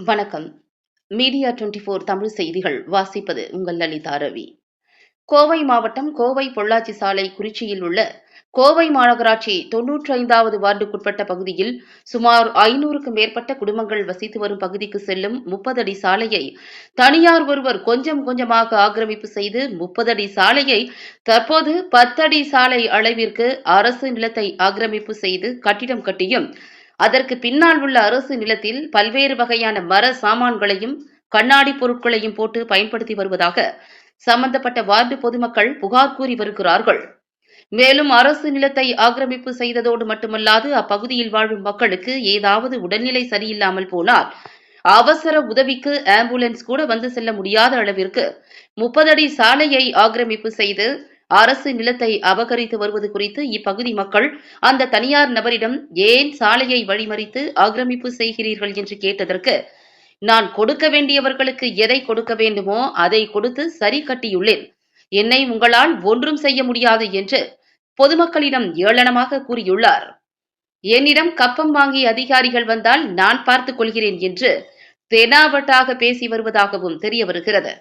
வணக்கம். மீடியா 24 தமிழ் செய்திகள் வாசிப்பது உங்கள் லலிதா ரவி. கோவை மாவட்டம் கோவை பொள்ளாச்சி சாலை குறிச்சியில் உள்ள கோவை மாநகராட்சி 95வது வார்டுக்குட்பட்ட பகுதியில் சுமார் 500க்கும் மேற்பட்ட குடும்பங்கள் வசித்து வரும் பகுதிக்கு செல்லும் 30 அடி சாலையை தனியார் ஒருவர் கொஞ்சம் கொஞ்சமாக ஆக்கிரமிப்பு செய்து 30 அடி சாலையை தற்போது 10 அடி சாலை அளவிற்கு அரசு நிலத்தை ஆக்கிரமிப்பு செய்து கட்டிடம் கட்டியும் அதற்கு பின்னால் உள்ள அரசு நிலத்தில் பல்வேறு வகையான மர சாமான்களையும் கண்ணாடி பொருட்களையும் போட்டு பயன்படுத்தி வருவதாக சம்பந்தப்பட்ட வார்டு பொதுமக்கள் புகார் கூறி வருகிறார்கள். மேலும் அரசு நிலத்தை ஆக்கிரமிப்பு செய்ததோடு மட்டுமல்லாது அப்பகுதியில் வாழும் மக்களுக்கு ஏதாவது உடல்நிலை சரியில்லாமல் போனால் அவசர உதவிக்கு ஆம்புலன்ஸ் கூட வந்து செல்ல முடியாத அளவிற்கு 30 அடி சாலையை ஆக்கிரமிப்பு செய்து அரசு நிலத்தை அபகரித்து வருவது குறித்து இப்பகுதி மக்கள் அந்த தனியார் நபரிடம் ஏன் சாலையை வழிமறித்து ஆக்கிரமிப்பு செய்கிறீர்கள் என்று கேட்டதற்கு, நான் கொடுக்க வேண்டியவர்களுக்கு எதை கொடுக்க வேண்டுமோ அதை கொடுத்து சரி கட்டியுள்ளேன், என்னை உங்களால் ஒன்றும் செய்ய முடியாது என்று பொதுமக்களிடம் ஏளனமாக கூறியுள்ளார். என்னிடம் கப்பம் வாங்கிய அதிகாரிகள் வந்தால் நான் பார்த்துக் கொள்கிறேன் என்று தெனாவட்டாக பேசி வருவதாகவும் தெரிய வருகிறது.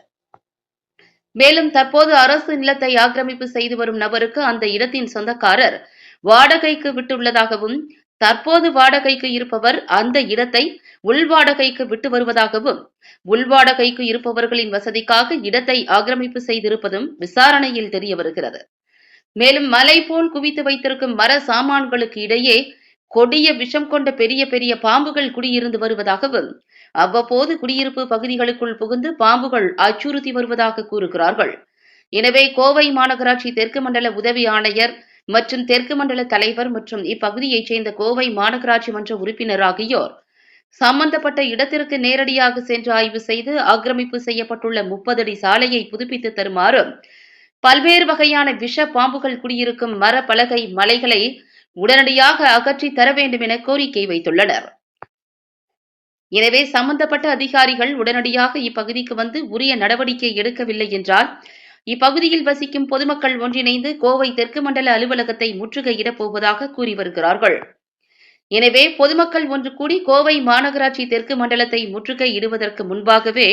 மேலும் தற்போது அரசு நிலத்தை ஆக்கிரமிப்பு செய்து வரும் நபருக்கு அந்த இடத்தின் சொந்தக்காரர் வாடகைக்கு விட்டுள்ளதாகவும், தற்போது வாடகைக்கு இருப்பவர் அந்த இடத்தை உள்வாடகைக்கு விட்டு வருவதாகவும், உள்வாடகைக்கு இருப்பவர்களின் வசதிக்காக இடத்தை ஆக்கிரமிப்பு செய்திருப்பதும் விசாரணையில் தெரிய வருகிறது. மேலும் மலை போல் குவித்து வைத்திருக்கும் மர சாமான்களுக்கு இடையே கொடிய விஷம் கொண்ட பெரிய பெரிய பாம்புகள் குடியிருந்து வருவதாகவும், அவ்வப்போது குடியிருப்பு பகுதிகளுக்குள் புகுந்து பாம்புகள் அச்சுறுத்தி வருவதாக கூறுகிறார்கள். எனவே கோவை மாநகராட்சி தெற்கு மண்டல உதவி ஆணையர் மற்றும் தெற்கு மண்டல தலைவர் மற்றும் இப்பகுதியைச் சேர்ந்த கோவை மாநகராட்சி மன்ற உறுப்பினர் ஆகியோர் சம்பந்தப்பட்ட இடத்திற்கு நேரடியாக சென்று ஆய்வு செய்து ஆக்கிரமிப்பு செய்யப்பட்டுள்ள 30 அடி சாலையை புதுப்பித்து தருமாறும், பல்வேறு வகையான விஷ பாம்புகள் குடியிருக்கும் மர பலகை மலைகளை உடனடியாக அகற்றி தர வேண்டும் என கோரிக்கை வைத்துள்ளனர். எனவே சம்பந்தப்பட்ட அதிகாரிகள் உடனடியாக இப்பகுதிக்கு வந்து உரிய நடவடிக்கை எடுக்கவில்லை என்றால் இப்பகுதியில் வசிக்கும் பொதுமக்கள் ஒன்றிணைந்து கோவை தெற்கு மண்டல அலுவலகத்தை முற்றுகையிடப் போவதாக கூறி வருகிறார்கள். எனவே பொதுமக்கள் ஒன்று கூடி கோவை மாநகராட்சி தெற்கு மண்டலத்தை முற்றுகையிடுவதற்கு முன்பாகவே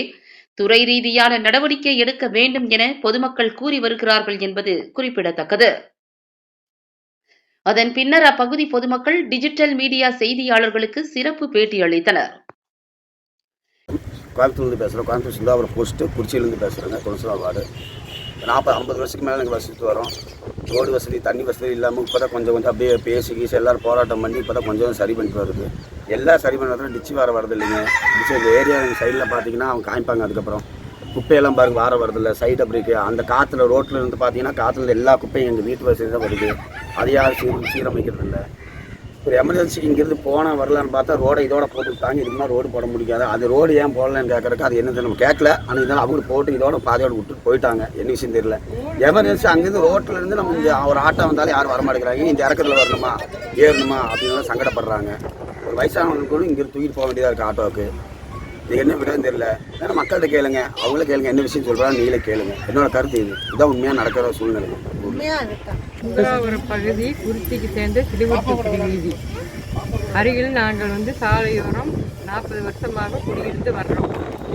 துறை ரீதியான நடவடிக்கை எடுக்க வேண்டும் என பொதுமக்கள் கூறி வருகிறார்கள் என்பது குறிப்பிடத்தக்கது. அதன் பின்னர் அப்பகுதி பொதுமக்கள் டிஜிட்டல் மீடியா செய்தியாளர்களுக்கு சிறப்பு பேட்டி அளித்தனர். கோயம்புத்தூர்லேருந்து பேசுகிறோம். கோயம்புத்தூர் சிந்தாபுரம் போஸ்ட்டு குறிச்சியிலேருந்து பேசுகிறேங்க. துளசிலா வார்டு 40-50 வருஷத்துக்கு மேலே நாங்கள் வசித்து வரோம். ரோடு வசதி தண்ணி வசதி இல்லாமல் இப்போ தான் கொஞ்சம் அப்படியே பேசி கீசி எல்லோரும் போராட்டம் பண்ணி இப்போ தான் கொஞ்சம் சரி பண்ணிட்டு வருது. எல்லாம் சரி பண்ணுறதுல டிச்சு வார வரது இல்லைங்க. டிச்சு இந்த ஏரியா சைடில் பார்த்தீங்கன்னா அவங்க காமிப்பாங்க. அதுக்கப்புறம் குப்பையெல்லாம் பாருங்கள் வார வரதில்லை. சைட் அப்படி இருக்குது. அந்த காற்றுல ரோட்டில் இருந்து பார்த்தீங்கன்னா காற்றுல எல்லா குப்பையும் எங்கள் வீட்டு வசதி தான் வருது. அது யாரும் சீரமைக்கிறது இல்லை. ஒரு எமர்ஜென்சி இங்கேருந்து போனால் வரலான்னு பார்த்தா ரோடை இதோட போட்டுவிட்டாங்க. இதுக்கு ரோடு போட முடியாது. அது ரோடு ஏன் போடலன்னு கேட்குறக்கு அது என்னது நம்ம கேட்கல. ஆனால் இதனால் அவங்களுக்கு போட்டு இதோட பாதையோடு விட்டுட்டு போயிட்டாங்க. என்ன விஷயம் தெரியல. எமர்ஜென்சி அங்கேருந்து ரோட்டில் இருந்து நம்ம இங்கே ஒரு ஆட்டோ வந்தாலும் யாரும் வரமாட்டேங்கிறாங்க. இந்த இறக்கத்தில் வரணுமா ஏறணுமா அப்படின்னு சங்கடப்படுறாங்க. ஒரு வயசானவங்களுக்கு கூட இங்கேருந்து தூக்கிட்டு போக வேண்டியதாக இருக்குது ஆட்டோவுக்கு. இது என்ன விடன்னு தெரியல. ஏன்னா மக்கள்கிட்ட கேளுங்க, அவங்களே கேளுங்க, என்ன விஷயம் சொல்கிறாங்க நீங்களே கேளுங்க. என்னோட கருத்து இதுதான் உண்மையாக நடக்கிற சூழ்நிலை. ஒரு பகுதி குறிச்சிக்கு சேர்ந்த சிறுவர்த்தி வீதி அருகில் நாங்கள் சாலையோரம் 40 வருஷமாக குடியிருந்து வர்றோம்.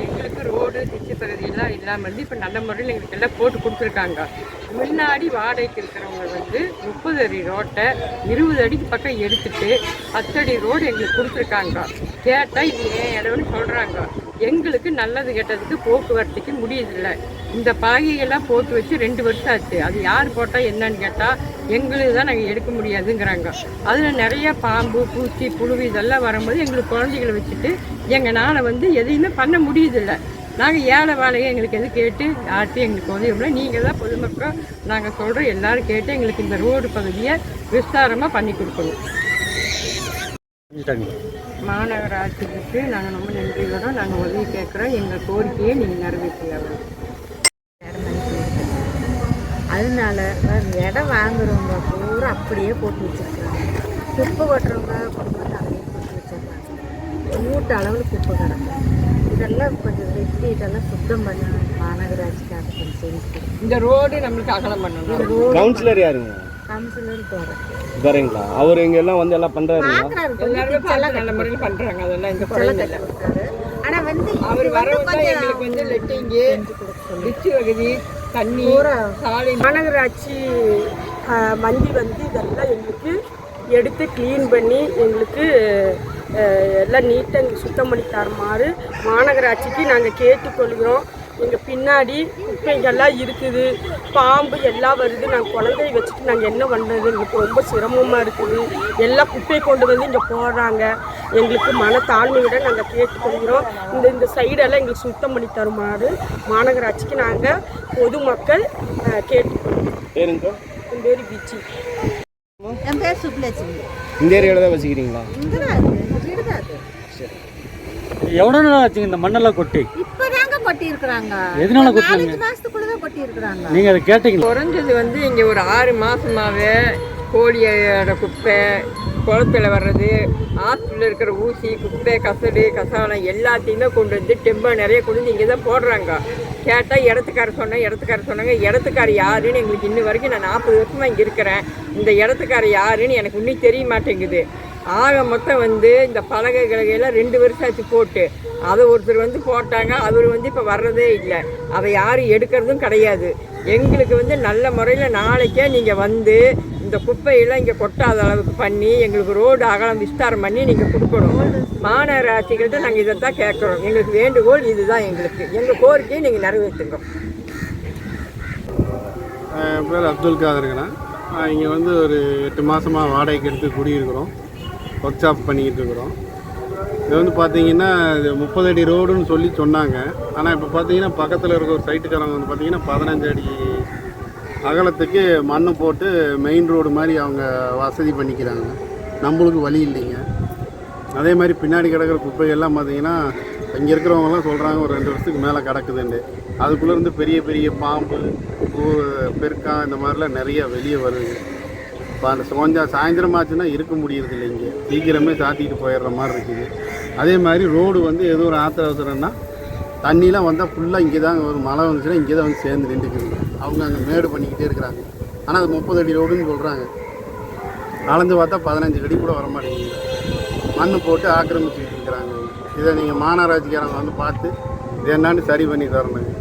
எங்களுக்கு ரோடு திச்சு பகுதியெல்லாம் இல்லாமல் இருந்து இப்போ நல்ல முறையில் எங்களுக்கு எல்லாம் போட்டு கொடுத்துருக்காங்க. முன்னாடி வாடகைக்கு இருக்கிறவங்க 30 அடி ரோட்டை 20 அடிக்கு பக்கம் எடுத்துட்டு 10 அடி ரோடு எங்களுக்கு கொடுத்துருக்காங்க. கேட்டால் இது ஏன் இடம்னு சொல்கிறாங்க. எங்களுக்கு நல்லது கெட்டதுக்கு போக்குவரத்துக்கு முடியதில்லை. இந்த பாகையெல்லாம் போட்டு வச்சு 2 வருஷம் ஆச்சு. அது யார் போட்டால் என்னன்னு கேட்டால் எங்களுக்கு தான் நாங்கள் எடுக்க முடியாதுங்கிறாங்க. அதில் நிறைய பாம்பு பூச்சி புழு இதெல்லாம் வரும்போது எங்களுக்கு குழந்தைகளை வச்சுட்டு எங்களால் எதையுமே பண்ண முடியதில்லை. நாங்கள் ஏழை வேலையை எங்களுக்கு எது கேட்டு யார்ட்டும் எங்களுக்கு உதவி. நீங்கள் தான் பொதுமக்கள் நாங்கள் சொல்கிறோம் எல்லோரும் கேட்டு எங்களுக்கு இந்த ரோடு பகுதியை விஸ்தாரமாக பண்ணி கொடுக்கணும். மாநகராட்சிக்கு நாங்கள் ரொம்ப நன்றியோட நாங்கள் உதவி கேட்குறோம். எங்கள் கோரிக்கையை நீங்கள் நிறைவேற்றுங்க. அதனால இடம் வாங்குறவங்க பூரா அப்படியே போட்டு வச்சுருக்காங்க. குப்பை கொட்டுறவங்க கொண்டு வந்து அப்படியே போட்டு வச்சிடுறாங்க. மூட்டை அளவில் குப்பை கிடக்கும். இதெல்லாம் கொஞ்சம் வெட்டி இதெல்லாம் சுத்தம் பண்ணி மாநகராட்சிக்காக கொஞ்சம் செஞ்சு இந்த ரோடு நம்மளுக்கு அகலம் பண்ணணும். கவுன்சிலர் யாருங்க? கவுன்சிலர் வரீங்களா? அவர் இங்க எல்லாம் எல்லாம் பண்றாரு. நல்ல முறையில் பண்றாங்க. அதெல்லாம் இந்த ஆனா வந்து அவர் வரவங்க எங்களுக்கு வந்து லெட்டிங்கு டிச்சு வசதி தண்ணி சாலை மாநகராட்சி வண்டி வந்து இதெல்லாம் எங்களுக்கு எடுத்து க்ளீன் பண்ணி எங்களுக்கு எல்லாம் நீட்டாக சுத்தம் பண்ணி தருமாறு மாநகராட்சிக்கு நாங்கள் கேட்டுக்கொள்கிறோம். எங்கள் பின்னாடி குப்பைகள்லாம் இருக்குது, பாம்பு எல்லாம் வருது. நாங்கள் குழந்தைய வச்சுட்டு நாங்கள் என்ன பண்ணுறது? எங்களுக்கு ரொம்ப சிரமமாக இருக்குது. எல்லாம் குப்பையை கொண்டு வந்து இங்கே போடுறாங்க. எங்களுக்கு மனத்தாழ்மையோட நாங்கள் கேட்டுக்கொள்கிறோம். இந்த சைடெல்லாம் எங்களுக்கு சுத்தம் பண்ணி தருமாறு மாநகராட்சிக்கு நாங்கள் பொதுமக்கள் கேட்டுக்கொள்கிறோம். பேருங்க? என் பேர் பிச்சி. என் பேர் சுப்லட்சுமி. இந்த ஏரியாவில் தான் வசிக்கிறீங்களா? இங்கே தான் இருக்குது, வீடு தான் அது. சரி, எவ்வளோ நாள் ஆச்சுங்க இந்த மண்ணெல்லாம் கொட்டி? இப்போதாங்க கொட்டி இருக்கிறாங்க. எதனால கொட்டினாங்க? 4 மாதத்துக்குள்ள தான் கொட்டி இருக்கிறாங்க. நீங்கள் அதை கேட்டீங்களா? குறைஞ்சது வந்து இங்கே ஒரு 6 மாதமாகவே கோழியோட குப்பை, குளத்தில் வர்றது, ஹாஸ்பிட்டலில் இருக்கிற ஊசி, குப்பை, கசடு, கசாலம் எல்லாத்தையுமே கொண்டு வந்து டெம்போ நிறைய கொண்டு வந்து இங்கே தான் போடுறாங்க. கேட்டால் இடத்துக்காரர் சொன்னாங்க. இடத்துக்காரர் யாருன்னு எங்களுக்கு இன்ன வரைக்கும் நான் 40 வருஷமாக இங்கே இருக்கிறேன். இந்த இடத்துக்காரர் யாருன்னு எனக்கு இன்னும் தெரிய மாட்டேங்குது. ஆக மொத்தம் வந்து இந்த பலகைகளெல்லாம் 2 வருஷம் ஆச்சு போட்டு, அதை ஒருத்தர் வந்து போட்டாங்க. அவர் வந்து இப்போ வர்றதே இல்லை. அதை யாரும் எடுக்கிறதும் கிடையாது. எங்களுக்கு வந்து நல்ல முறையில் நாளைக்கே நீங்கள் வந்து இந்த குப்பையெல்லாம் இங்கே கொட்டாத அளவுக்கு பண்ணி எங்களுக்கு ரோடு அகலம் விஸ்தாரம் பண்ணி நீங்கள் கொடுக்கணும். மாநகராட்சிகள்கிட்ட நாங்கள் இதை தான் கேட்குறோம். எங்களுக்கு வேண்டுகோள் இதுதான். எங்கள் கோரிக்கையை நீங்கள் நிறைவேற்றுங்க. என் பேர் அப்துல் காதருங்கண்ணா. இங்கே வந்து ஒரு 8 மாதமாக வாடகைக்கு எடுத்து குடியிருக்கிறோம். ஒர்க் ஷாப் பண்ணிக்கிட்டு இருக்கிறோம். இது வந்து பார்த்தீங்கன்னா இது 30 அடி ரோடுன்னு சொல்லி சொன்னாங்க. ஆனால் இப்போ பார்த்தீங்கன்னா பக்கத்தில் இருக்க ஒரு சைட்டுக்காரங்க வந்து பார்த்தீங்கன்னா 15 அடி அகலத்துக்கு மண்ணு போட்டு மெயின் ரோடு மாதிரி அவங்க வசதி பண்ணிக்கிறாங்க. நம்மளுக்கு வழி இல்லைங்க. அதே மாதிரி பின்னாடி கிடக்கிற குப்பைகள்லாம் பார்த்தீங்கன்னா இங்கே இருக்கிறவங்கலாம் சொல்கிறாங்க ஒரு 2 வருஷத்துக்கு மேலே கிடக்குதுண்டு. அதுக்குள்ளேருந்து பெரிய பெரிய பாம்பு, பெருக்கான் இந்த மாதிரிலாம் நிறைய வெளியே வருது. இப்போ அந்த கொஞ்சம் சாயந்தரம் ஆச்சுன்னா இருக்க முடியறது இல்லை. இங்கே சீக்கிரமே சாத்திட்டு போயிடுற மாதிரி இருக்குது. அதே மாதிரி ரோடு வந்து ஏதோ ஒரு அவசரம்னா தண்ணிலாம் வந்தால் ஃபுல்லாக இங்கே தான் ஒரு மழை வந்துச்சுன்னா இங்கே தான் வந்து சேர்ந்து நின்றுக்குது. அவங்க அங்கே மேடு பண்ணிக்கிட்டே இருக்கிறாங்க. ஆனால் அது 30 அடி ரோடுன்னு சொல்கிறாங்க. அளந்து பார்த்தா 15 அடி கூட வர மாட்டேங்குது. மண் போட்டு ஆக்கிரமிச்சுக்கிட்டு இருக்கிறாங்க. இதை நீங்கள் மாநகராட்சிக்காரங்க வந்து பார்த்து இது என்னான்னு சரி பண்ணி தரணுங்க.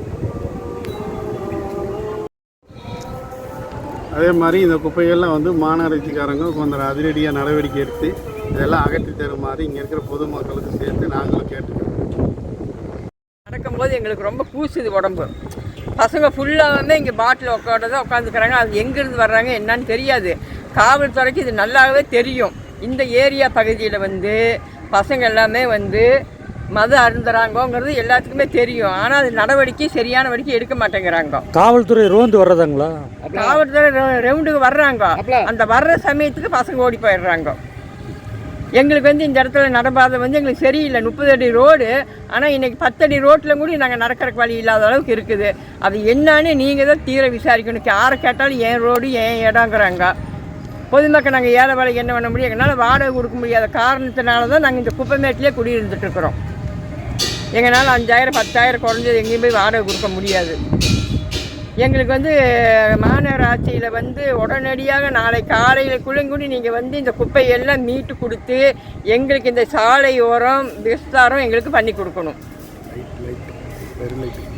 அதே மாதிரி இந்த குப்பைகள்லாம் வந்து மாநகராட்சிக்காரங்க கொஞ்சம் அதிரடியாக நடவடிக்கை எடுத்து இதெல்லாம் அகற்றி தருமாறு இங்கே இருக்கிற பொதுமக்களுக்கு சேர்த்து நாங்களும் கேட்டுக்கிறோம். நடக்கும்போது எங்களுக்கு ரொம்ப கூசுது உடம்பு. பசங்க ஃபுல்லாகவே இங்கே பாட்டில் உட்காந்துக்கிறாங்க. அது எங்கேருந்து வர்றாங்க என்னன்னு தெரியாது. காவல்துறைக்கு இது நல்லாவே தெரியும். இந்த ஏரியா பகுதியில் வந்து பசங்க எல்லாமே வந்து மது அருந்துறாங்கங்கிறது எல்லாத்துக்குமே தெரியும். ஆனால் அது நடவடிக்கை சரியான வரைக்கும் எடுக்க மாட்டேங்கிறாங்க. காவல்துறை ரோந்து வர்றதாங்களா? காவல்துறை ரவுண்டுக்கு வர்றாங்க. அந்த வர்ற சமயத்துக்கு பசங்க ஓடி போயிடுறாங்க. எங்களுக்கு வந்து இந்த இடத்துல நடப்பாதை வந்து எங்களுக்கு சரியில்லை. 30 அடி ரோடு. ஆனால் இன்றைக்கி 10 அடி ரோட்டில் கூட நாங்கள் நடக்கிறக்கு வழி இல்லாத அளவுக்கு இருக்குது. அது என்னன்னு நீங்கள் தான் தீர விசாரிக்கணும். யாரை கேட்டாலும் என் ரோடு என் இடங்கிறாங்க. பொதுமக்கள் நாங்கள் ஏழை வேலைக்கு என்ன பண்ண முடியும்? எங்களால் வாடகை கொடுக்க முடியாத காரணத்தினால தான் நாங்கள் இந்த குப்பைமேட்டிலே குடியிருந்துட்டுருக்குறோம். எங்களால் 5000 10,000 குறைஞ்சது எங்கேயும் போய் வாடகை கொடுக்க முடியாது. எங்களுக்கு வந்து மாநகராட்சியில் வந்து உடனடியாக நாளை காலையிலக்குள்ளே கூட நீங்கள் வந்து இந்த குப்பையெல்லாம் மீட்டு கொடுத்து எங்களுக்கு இந்த சாலையோரம் விஸ்தாரம் எங்களுக்கு பண்ணி கொடுக்கணும்.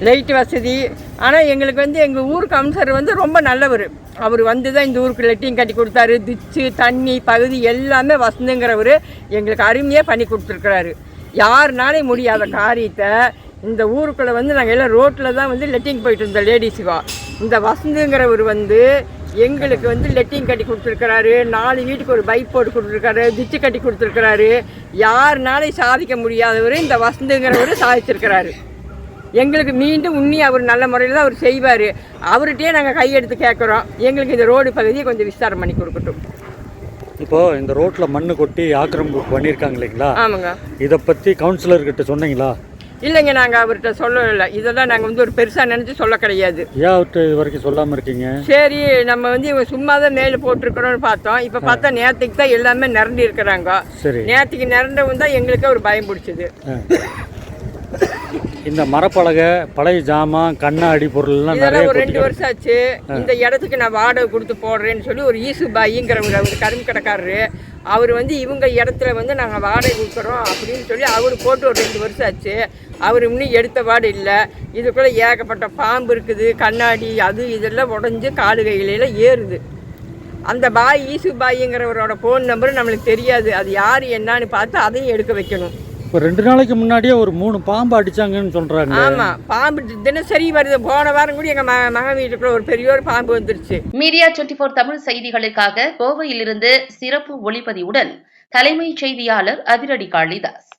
லைட் வசதி. ஆனால் எங்களுக்கு வந்து எங்கள் ஊர் கவுன்சிலர் வந்து ரொம்ப நல்லவர். அவர் வந்து தான் இந்த ஊருக்கு லெட்டிங் கட்டி கொடுத்தாரு. டிச்சு தண்ணி பகுதி எல்லாமே வசந்துங்கிறவர் எங்களுக்கு அருமையாக பண்ணி கொடுத்துருக்குறாரு. யாருனாலே முடியாத காரியத்தை இந்த ஊருக்குள்ளே வந்து நாங்கள் எல்லாம் ரோட்டில் தான் வந்து லெட்டிங் போயிட்டு இருந்தோம் லேடிஸுக்கோ. இந்த வசந்துங்கிறவர் வந்து எங்களுக்கு வந்து லெட்டிங் கட்டி கொடுத்துருக்கிறாரு. 4 வீட்டுக்கு ஒரு பைப் போட்டு கொடுத்துருக்காரு. டிச்சு கட்டி கொடுத்துருக்கிறாரு. யாருனாலே சாதிக்க முடியாதவர் இந்த வசந்துங்கிறவர் சாதிச்சிருக்கிறாரு. எங்களுக்கு மீண்டும் உன்னி அவர் நல்ல முறையில் தான் அவர் செய்வார். அவர்கிட்டயே நாங்கள் கையெடுத்து கேட்குறோம். எங்களுக்கு இந்த ரோடு பகுதியை கொஞ்சம் விஸ்தாரம் பண்ணி கொடுக்கட்டும். இப்போது இந்த ரோட்டில் மண்ணு கொட்டி ஆக்கிரமிப்பு பண்ணியிருக்காங்க இல்லைங்களா? ஆமாங்க. இதை பற்றி கவுன்சிலர்கிட்ட சொன்னீங்களா? இல்லைங்க, நாங்கள் அவர்கிட்ட சொல்லலை. இதெல்லாம் நாங்கள் வந்து ஒரு பெருசாக நினச்சி சொல்ல கிடையாது. ஏன் அவர்கிட்ட இது வரைக்கும் சொல்லாமல் இருக்கீங்க? சரி, நம்ம வந்து இவங்க சும்மா தான் மேலே போட்டிருக்கிறோன்னு பார்த்தோம். இப்போ பார்த்தா நேற்றுக்கு தான் எல்லாமே நிரண்டி இருக்கிறாங்க. சரி, நேற்றுக்கு நிரண்டவும் தான் எங்களுக்கு ஒரு பயம் பிடிச்சிது. இந்த மரப்பலகை, பழைய ஜாமான், கண்ணாடி பொருள்லாம் நிறைய இதெல்லாம் ஒரு 2 கொட்டி வருஷம் ஆச்சு. இந்த இடத்துக்கு நான் வாடகை கொடுத்து போடுறேன்னு சொல்லி ஒரு ஈசுபாயிங்கிறவர் அவர் கரும்பு கடைக்காரரு அவர் வந்து இவங்க இடத்துல வந்து நாங்கள் வாடகை கொடுக்குறோம் அப்படின்னு சொல்லி அவர் போட்டு ஒரு 2 வருஷம் ஆச்சு. அவர் இன்னும் எடுத்த வாடு இல்லை. இதுக்குள்ளே ஏகப்பட்ட பாம்பு இருக்குது, கண்ணாடி அது இதெல்லாம் உடஞ்சி காலு கையில ஏறுது. அந்த ஈசு பாயிங்கிறவரோட ஃபோன் நம்பர் நம்மளுக்கு தெரியாது. அது யார் என்னன்னு பார்த்து அதையும் எடுக்க வைக்கணும். இப்போ 2 நாளைக்கு முன்னாடியே ஒரு 3 பாம்பு அடிச்சாங்கன்னு சொல்றாங்க. ஆமாம், பாம்பு தினசரி வருது. போன வாரம் கூட எங்கள் மகன் வீட்டுக்குள்ள ஒரு பெரிய ஒரு பாம்பு வந்துருச்சு. மீடியா 24 தமிழ் செய்திகளுக்காக கோவையிலிருந்து சிறப்பு ஒளிப்பதிவுடன் தலைமைச் செய்தியாளர் அதிரடி காளிதாஸ்.